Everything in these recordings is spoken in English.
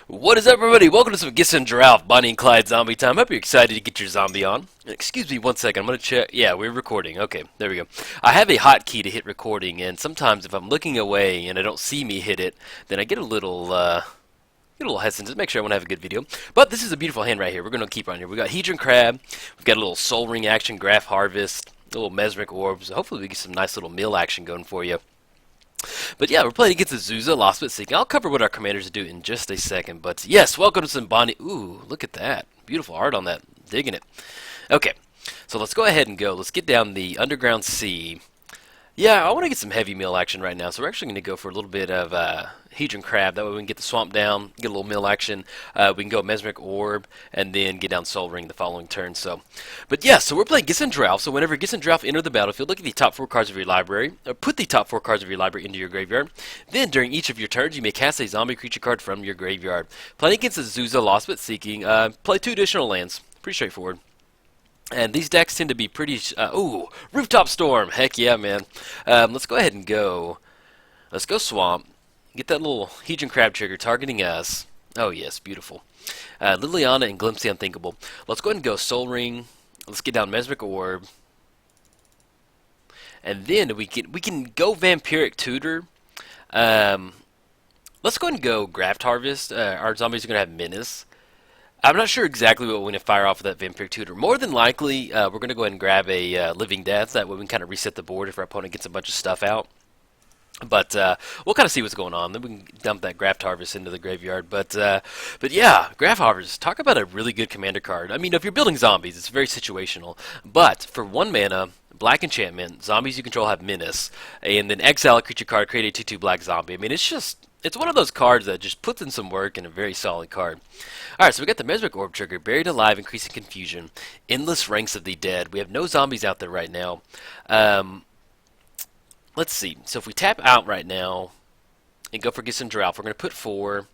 What is up, everybody? Welcome to some Gisa and Geralf, Bonnie and Clyde zombie time. Hope you're excited to get your zombie on. Excuse me one second, I'm going to check. Yeah, we're recording. Okay, there we go. I have a hotkey to hit recording, and sometimes if I'm looking away and I don't see me hit it, then I get a little hesitant to make sure I want to have a good video. But this is a beautiful hand right here. We're going to keep on here. We've got Hedron Crab, we've got a little Soul Ring action, Graph Harvest, a little Mesmeric Orbs. Hopefully we get some nice little mill action going for you. But yeah, we're playing against Azusa, Lost but Seeking. I'll cover what our commanders do in just a second. But yes, welcome to some Bonnie. Ooh, look at that. Beautiful art on that. Digging it. Okay, so let's go ahead and go. Let's get down the Underground Sea. Yeah, I want to get some heavy mill action right now, so we're actually going to go for a little bit of Hedron Crab. That way we can get the swamp down, get a little mill action. We can go Mesmeric Orb, and then get down Soul Ring the following turn. But yeah, so we're playing Gisa and Geralf. So whenever Gisa and Geralf enter the battlefield, look at the top 4 cards of your library, or put the top 4 cards of your library into your graveyard. Then during each of your turns, you may cast a zombie creature card from your graveyard. Playing against Azusa, Lost but Seeking, play 2 additional lands. Pretty straightforward. And these decks tend to be pretty... ooh, Rooftop Storm! Heck yeah, man. Let's go ahead and go. Let's go Swamp. Get that little Hedron Crab trigger targeting us. Oh, yes, beautiful. Liliana and Glimpse the Unthinkable. Let's go ahead and go Soul Ring. Let's get down Mesmeric Orb. And then we can go Vampiric Tutor. Let's go ahead and go Graft Harvest. Our zombies are going to have Menace. I'm not sure exactly what we're going to fire off of that Vampiric Tutor. More than likely, we're going to go ahead and grab a Living Death. That way we can kind of reset the board if our opponent gets a bunch of stuff out. But we'll kind of see what's going on. Then we can dump that Graft Harvest into the graveyard. But yeah, Graft Harvest, talk about a really good commander card. I mean, if you're building zombies, it's very situational. But for 1 mana, black enchantment, zombies you control have Menace. And then exile a creature card, create a 2/2 black zombie. I mean, it's one of those cards that just puts in some work and a very solid card. Alright, so we got the Mesmeric Orb trigger, Buried Alive, Increasing Confusion, Endless Ranks of the Dead. We have no zombies out there right now. Let's see. So if we tap out right now and go for Gisa and Geralf, we're going to put 4.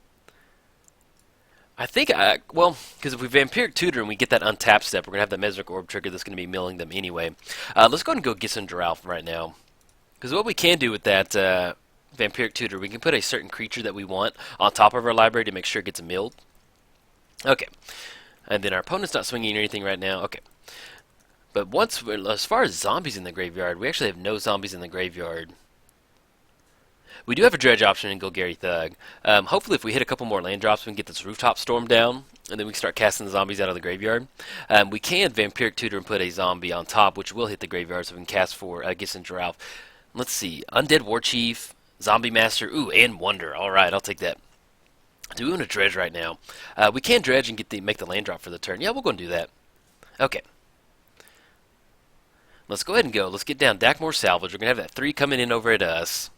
I think, well, because if we Vampiric Tutor and we get that untapped step, we're going to have that Mesmeric Orb trigger that's going to be milling them anyway. Let's go ahead and go Gisa and Geralf right now. Because what we can do with that Vampiric Tutor, we can put a certain creature that we want on top of our library to make sure it gets milled. Okay. And then our opponent's not swinging or anything right now. Okay. But as far as zombies in the graveyard, we actually have no zombies in the graveyard. We do have a dredge option in Golgari Thug. Hopefully if we hit a couple more land drops, we can get this Rooftop Storm down, and then we can start casting the zombies out of the graveyard. We can Vampiric Tutor and put a zombie on top, which will hit the graveyard, so we can cast for Gisa and Geralf. Let's see. Undead Warchief, Zombie Master, ooh, and Wonder. Alright, I'll take that. Do we want to dredge right now? We can dredge and make the land drop for the turn. Yeah, we'll go and do that. Okay. Let's go ahead and go. Let's get down Dakmor Salvage. We're going to have that 3 coming in over at us.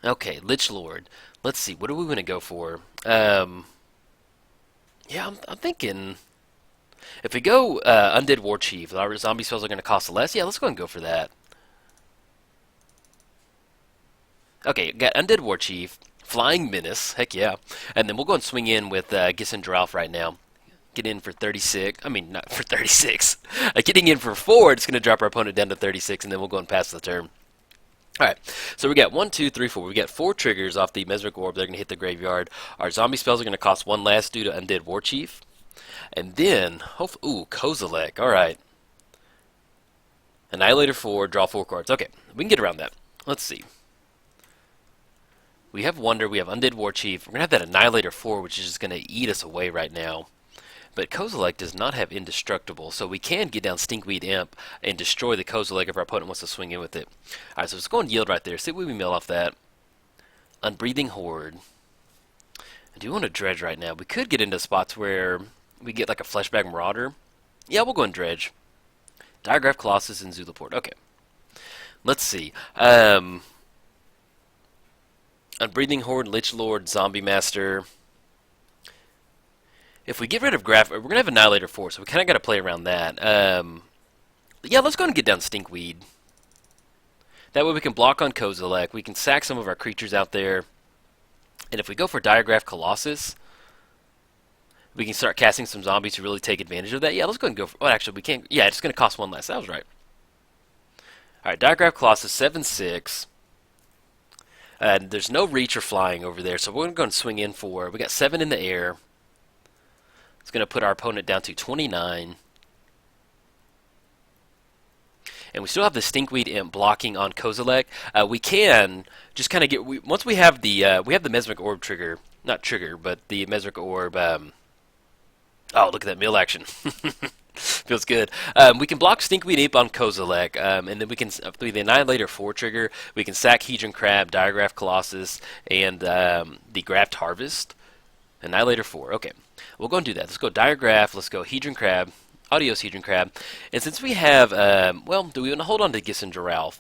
Okay, Lich Lord. Let's see. What do we want to go for? Yeah, I'm thinking... If we go Undead Warchief, our zombie spells are going to cost less. Yeah, let's go ahead and go for that. Okay, got Undead Warchief, Flying Menace, heck yeah. And then we'll go and swing in with Gisa and Geralf right now. Get in for 36. I mean, not for 36. Getting in for 4, it's going to drop our opponent down to 36, and then we'll go and pass the turn. Alright, so we got 1, 2, 3, 4. We got 4 triggers off the Mesmeric Orb. They're going to hit the graveyard. Our zombie spells are going to cost 1 less due to Undead Warchief. And then, ooh, Kozilek. Alright. Annihilator 4, draw 4 cards. Okay, we can get around that. Let's see. We have Wonder, we have Undead Warchief. We're going to have that Annihilator 4, which is just going to eat us away right now. But Kozilek does not have Indestructible, so we can get down Stinkweed Imp and destroy the Kozilek if our opponent wants to swing in with it. Alright, so let's go and yield right there. See what we mill off that. Unbreathing Horde. I do want to dredge right now. We could get into spots where we get like a Fleshbag Marauder. Yeah, we'll go and dredge. Diregraph Colossus and Zulaport. Okay. Let's see. Unbreathing Horde, Lich Lord, Zombie Master. If we get rid of Graph, we're going to have Annihilator 4, so we kind of got to play around that. Yeah, let's go and get down Stinkweed. That way we can block on Kozilek. We can sack some of our creatures out there. And if we go for Diregraph Colossus, we can start casting some zombies to really take advantage of that. Yeah, let's go and go for... Oh, actually, we can't... Yeah, it's going to cost 1 less. That was right. Alright, Diregraph Colossus, 7/6. There's no reach or flying over there, so we're going to go and swing in for. We got 7 in the air. It's going to put our opponent down to 29. And we still have the Stinkweed Imp blocking on Kozilek. We can just kind of get once we have the Mesmeric Orb trigger, not trigger, but the Mesmeric Orb. Oh, look at that mill action. Feels good. We can block Stinkweed Imp on Kozilek, and then we can, through the Annihilator 4 trigger, we can sack Hedron Crab, Diagraph Colossus, and the Graft Harvest. Annihilator 4. Okay, we'll go and do that. Let's go Diagraph, let's go Hedron Crab, Adios Hedron Crab. And since we have, well, do we want to hold on to Gisa and Geralf?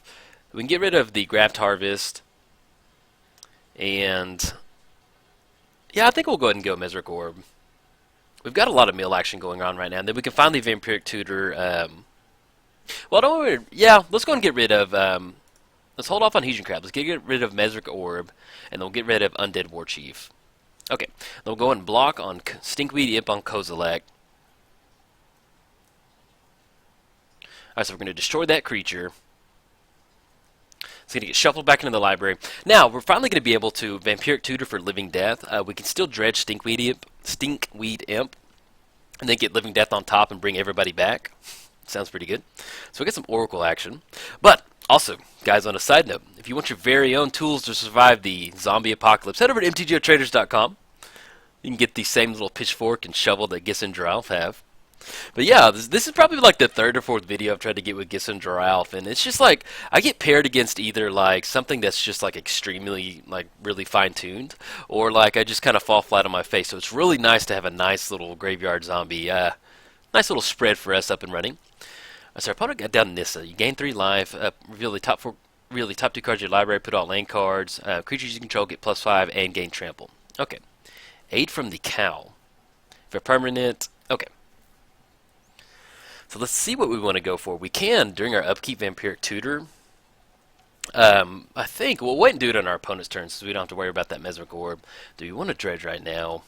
We can get rid of the Graft Harvest, and yeah, I think we'll go ahead and go Mesmeric Orb. We've got a lot of mill action going on right now, and then we can finally Vampiric Tutor. Well, don't worry. Yeah, let's go and get rid of. Let's hold off on Hedron Crab. Let's get rid of Mesmeric Orb, and then we'll get rid of Undead War Chief. Okay, then we'll go and block on Stinkweed Imp on Kozilek. Alright, so we're going to destroy that creature. It's going to get shuffled back into the library. Now, we're finally going to be able to Vampiric Tutor for Living Death. We can still dredge Stinkweed Imp, and then get Living Death on top and bring everybody back. Sounds pretty good. So we got some Oracle action. But, also, guys, on a side note, if you want your very own tools to survive the zombie apocalypse, head over to MTGOTraders.com. You can get the same little pitchfork and shovel that Gisa and Geralf have. But yeah, this is probably like the 3rd or 4th video I've tried to get with Gisa and Geralf, and it's just like I get paired against either like something that's just like extremely like really fine-tuned, or like I just kind of fall flat on my face. So it's really nice to have a nice little graveyard zombie, nice little spread for us up and running. So our opponent got down Nissa. You gain 3 life, reveal the top 2 cards of your library, put all lane cards, creatures you control get +5 and gain trample. Okay, Aid from the Cow for permanent. Okay. So let's see what we want to go for. We can, during our upkeep, Vampiric Tutor. I think we'll wait and do it on our opponent's turn so we don't have to worry about that Mesmeric Orb. Do we want to dredge right now?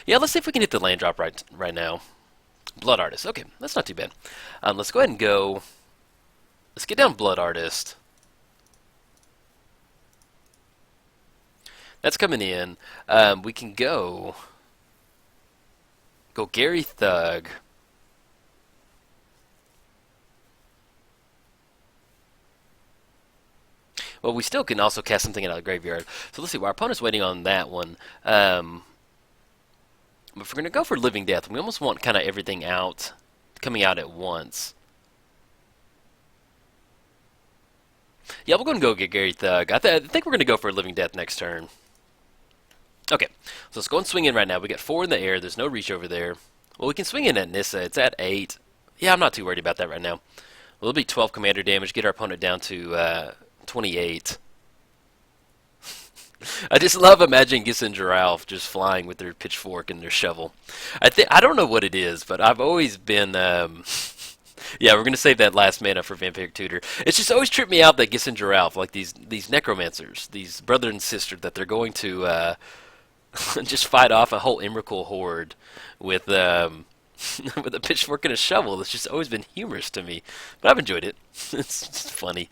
Yeah, let's see if we can hit the land drop right now. Blood Artist. Okay, that's not too bad. Let's go ahead and go. Let's get down Blood Artist. That's coming in. We can go Gary Thug. Well, we still can also cast something out of the graveyard. So let's see. Our opponent's waiting on that one. But if we're going to go for Living Death, we almost want kind of everything out, coming out at once. Yeah, we're going to go get Gary Thug. I think we're going to go for Living Death next turn. Okay, so let's go and swing in right now. We got 4 in the air. There's no reach over there. Well, we can swing in at Nissa. It's at 8. Yeah, I'm not too worried about that right now. Well, it'll be 12 commander damage. Get our opponent down to 28. I just love imagining Gisa and Geralf just flying with their pitchfork and their shovel. I don't know what it is, but I've always been. Yeah, we're gonna save that last mana for Vampiric Tutor. It's just always tripped me out that Gisa and Geralf, like these necromancers, these brother and sister, that they're going to just fight off a whole Emrakul horde with with a pitchfork and a shovel. It's just always been humorous to me, but I've enjoyed it. It's just funny.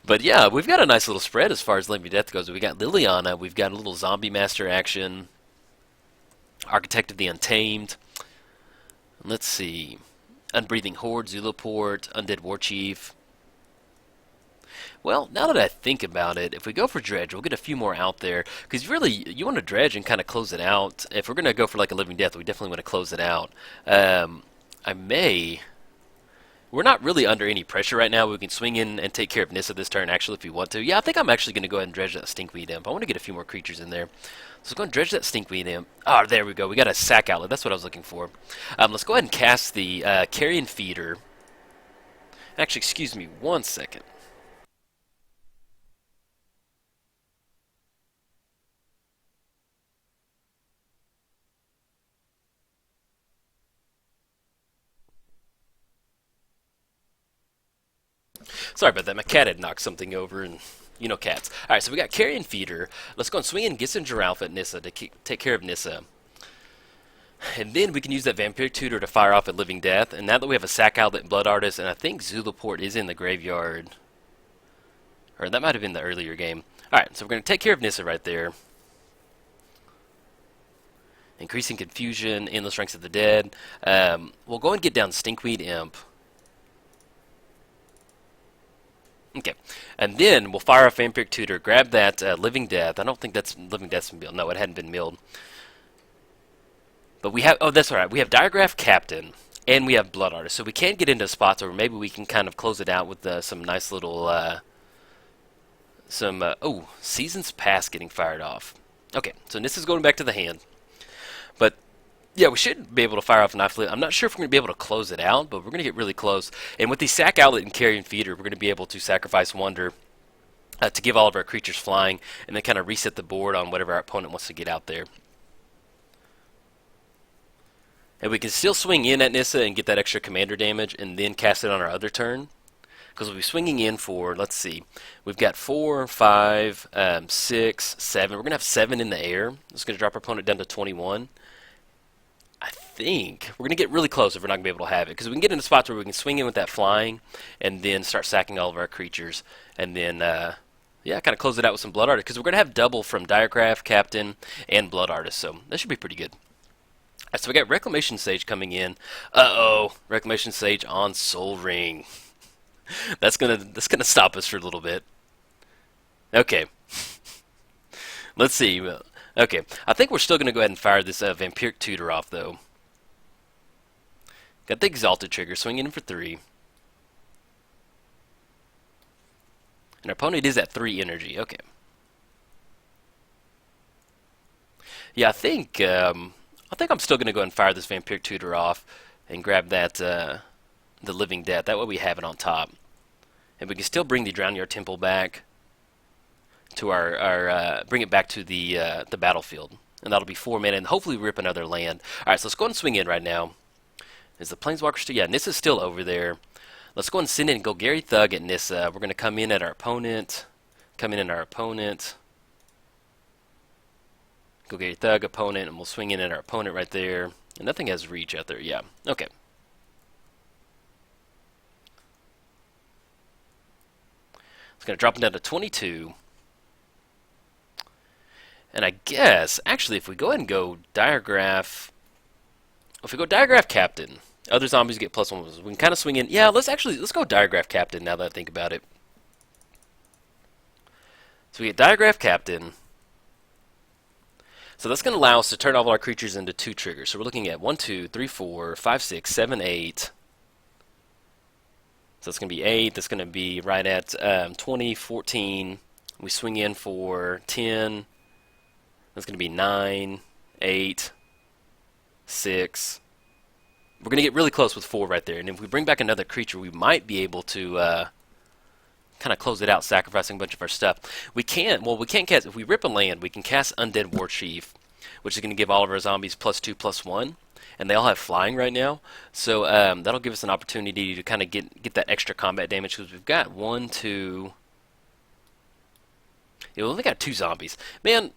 But yeah, we've got a nice little spread as far as Living Death goes. We got Liliana, we've got a little Zombie Master action, Architect of the Untamed. Let's see, Unbreathing Horde, Zulaport, Undead War Chief. Well, now that I think about it, if we go for Dredge, we'll get a few more out there. Because really, you want to Dredge and kind of close it out. If we're going to go for like a Living Death, we definitely want to close it out. We're not really under any pressure right now. We can swing in and take care of Nissa this turn, actually, if we want to. Yeah, I think I'm actually going to go ahead and Dredge that Stinkweed Imp. I want to get a few more creatures in there. So let's go and Dredge that Stinkweed Imp. Oh, there we go. We got a Sack Outlet. That's what I was looking for. Let's go ahead and cast the Carrion Feeder. Actually, excuse me 1 second. Sorry about that. My cat had knocked something over, and you know cats. Alright, so we got Carrion Feeder. Let's go and swing in Gisa and Geralf at Nissa to take care of Nissa. And then we can use that Vampiric Tutor to fire off at Living Death. And now that we have a Sack Outlet and Blood Artist, and I think Zulaport is in the graveyard. Or that might have been the earlier game. Alright, so we're going to take care of Nissa right there. Increasing Confusion, Endless Ranks of the Dead. We'll go and get down Stinkweed Imp. Okay, and then we'll fire off Vampiric Tutor, grab that Living Death. I don't think that's Living Death's been milled. No, it hadn't been milled. But we have, oh, that's alright. We have Diagraph Captain, and we have Blood Artist. So we can get into spots where maybe we can kind of close it out with some nice little, oh, Seasons Past getting fired off. Okay, so this is going back to the hand. But yeah, we should be able to fire off a Knife Flip. I'm not sure if we're going to be able to close it out, but we're going to get really close. And with the Sack Outlet and Carrion Feeder, we're going to be able to sacrifice Wonder to give all of our creatures flying, and then kind of reset the board on whatever our opponent wants to get out there. And we can still swing in at Nissa and get that extra commander damage, and then cast it on our other turn. Because we'll be swinging in for, let's see, we've got 4, 5, 6, 7. We're going to have 7 in the air. It's going to drop our opponent down to 21. I think we're going to get really close if we're not going to be able to have it, because we can get into spots where we can swing in with that flying and then start sacking all of our creatures, and then yeah, kind of close it out with some Blood Artist, because we're going to have double from Diagraph Captain and Blood Artist, so that should be pretty good. Alright, so we got Reclamation Sage coming in. Reclamation Sage on Soul Ring. That's gonna stop us for a little bit. Okay. Let's see. Okay, I think we're still going to go ahead and fire this Vampiric Tutor off, though. Got the Exalted trigger, swinging in for 3. And our opponent is at 3 energy. Okay. Yeah, I think I'm still going to go ahead and fire this Vampiric Tutor off and grab that the Living Death. That way we have it on top, and we can still bring the Drownyard Temple back to our bring it back to the battlefield, and that'll be 4 mana, and hopefully we rip another land. All right, so let's go and swing in right now. Is the Planeswalker still? Yeah, Nissa's still over there. Let's go and send in Golgari Thug at Nissa. We're going to come in at our opponent. Golgari Thug, opponent, and we'll swing in at our opponent right there. And nothing has reach out there. Yeah, okay. It's going to drop him down to 22. And I guess, actually, if we go ahead and go Diagraph... If we go Diagraph Captain, other zombies get +1. We can kind of swing in. Yeah, let's go Diagraph Captain now that I think about it. So we get Diagraph Captain. So that's going to allow us to turn all of our creatures into 2 triggers. So we're looking at 1, 2, 3, 4, 5, 6, 7, 8. So that's going to be 8. That's going to be right at 20, 14. We swing in for 10. That's going to be 9, 8, 6. We're going to get really close with 4 right there. And if we bring back another creature, we might be able to kind of close it out, sacrificing a bunch of our stuff. We can't cast, if we rip a land, we can cast Undead War Chief, which is going to give all of our zombies +2/+1. And they all have flying right now. So that'll give us an opportunity to kind of get that extra combat damage, because we've got 1, 2... Yeah, we only got 2 zombies. Man,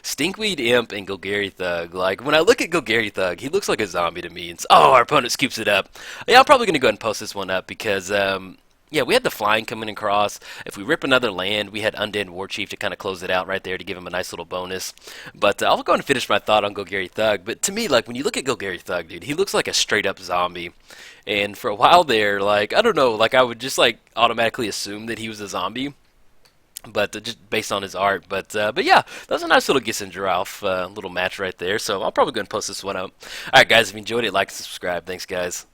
Stinkweed Imp and Golgari Thug. Like, when I look at Golgari Thug, he looks like a zombie to me. And oh, our opponent scoops it up. Yeah, I'm probably going to go ahead and post this one up because, yeah, we had the flying coming across. If we rip another land, we had Undead War Chief to kind of close it out right there to give him a nice little bonus. But I'll go ahead and finish my thought on Golgari Thug. But to me, like, when you look at Golgari Thug, dude, he looks like a straight-up zombie. And for a while there, like, I don't know, like, I would just, like, automatically assume that he was a zombie. But just based on his art, but yeah, that was a nice little Gisa and Geralf little match right there. So I'll probably go and post this one up. All right, guys, if you enjoyed it, like and subscribe. Thanks, guys.